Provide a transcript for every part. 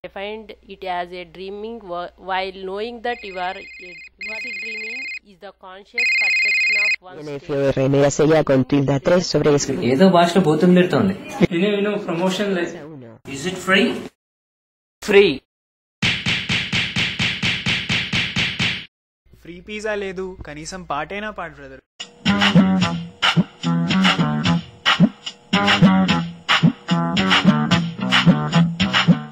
defined it as a dreaming while knowing that you are lucid dreaming is the conscious perception of one's NFRMSA con tilde 3 sobre escrito. ఏదో భాషలో బూతులు తిడుతోంది. విను promotion లేదు. Is it free? free. Free pizza లేదు, కనీసం పాటైనా పాడు brother.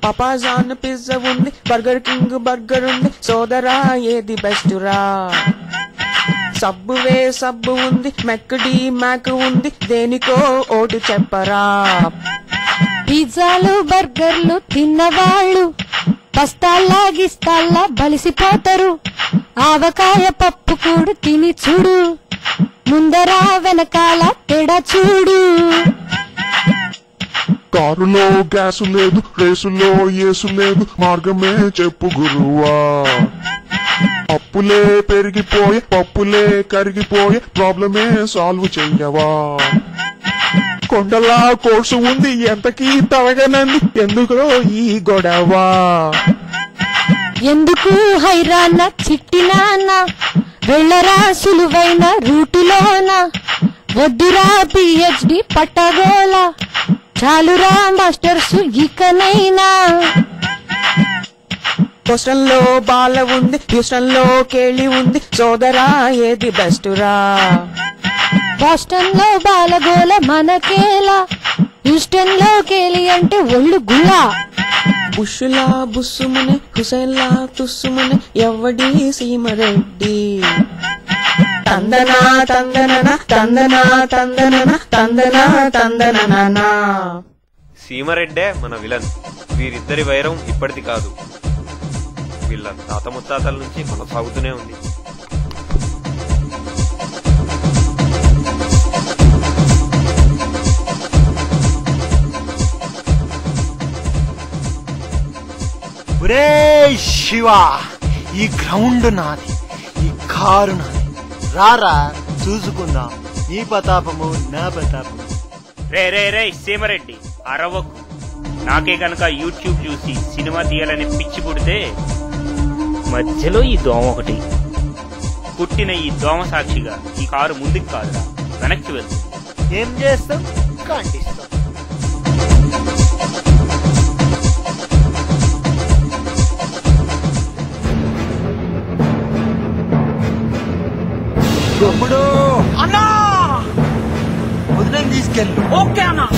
పాపాజాన్ pizza ఉంది, బర్గర్ కింగ్ బర్గర్ ఉంది, సోదరా ఏది బెస్ట్ రా? సబ్బువే సబ్బు ఉంది, మెక్డీ మ్యాక్ ఉంది, దేనికో ఓటు చెప్పరా? పిజ్జాలు బర్గర్లు తిన్నవాళ్ళు బస్తాల్లా గిస్తాల్లా బలిసిపోతారు. ఆవకాయ పప్పు కూడు తిని చూడు, ముందర వెనకాల తేడా చూడు. కారులో గ్యాసు లేదు, రేసులో యేసు లేదు, మార్గమే చెప్పు గురువా. అప్పులే పెరిగిపోయే, పప్పులే కరిగిపోయే, ప్రాబ్లమే సాల్వ్ చెయ్యవా. కొండలా కోర్సు ఉంది, ఎంతకీ తవగనంది, ఎందుకో ఈ గొడవ? ఎందుకు హైరానా చిట్టినానా, వెళ్ళరా సులువైన రూటులోనా. వద్దురా PhD పట్టగోలా, చాలురా మాస్టర్స్ ఇకనైనా. బోస్టన్ లో బాల ఉంది, హ్యూస్టన్ లో కేళి ఉంది, సోదరా ఏది బెస్ట్ రా? బోస్టన్ లో బాలగోల మనకేలా, హ్యూస్టన్ లో కేలి అంటే ఒళ్ళు గులా. బుష్లా బుస్సుమునే, హుసైన్లా తుస్సుమునే, ఎవడి సీమరెడ్డి? తందనా తందనన తందనా తందనన తందనా తందననా. సీమరెడ్డే మన విలన్. వీరిద్దరి వైరం ఇప్పటిది కాదు, వీళ్ళ తాత ముత్తాతల నుంచి కొనసాగుతూనే ఉంది. ఒరే శివా, ఈ గ్రౌండ్ నాది, ఈ కారు నాది, రారా చూసుకుందాం నీ ప్రతాపము నా ప్రతాపము. రే సీమరెడ్డి అరవకు. నాకే గనక యూట్యూబ్ చూసి సినిమా తీయాలని పిచ్చి పుడితే మధ్యలో ఈ దోమ ఒకటి పుట్టిన ఈ దోమ సాక్షిగా ఈ కారు ముందుకు కాదురా వెనక్కి వెళ్తుంది. ఏం చేస్తాం, ఖండిస్తాం. తమ్ముడు అన్నా, వదిలేని తీసుకెళ్ళు. ఓకే అన్నా.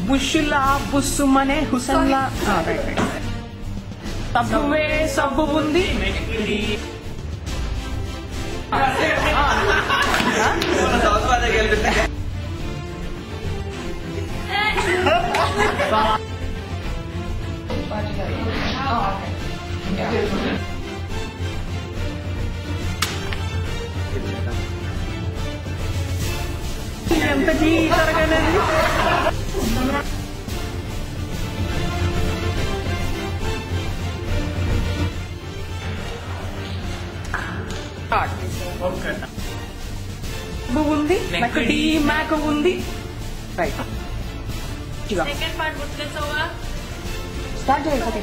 బుషులా బుస్సుమనే హుసన్లా సబ్బువే సబ్బు ఉంది ఎంత జరగలేదు ఉంది నాకు డి మ్యాక్ ఉంది రైట్ సెకండ్ పార్ట్ గుర్తుకొచ్చావా స్టార్ట్ చేయాలి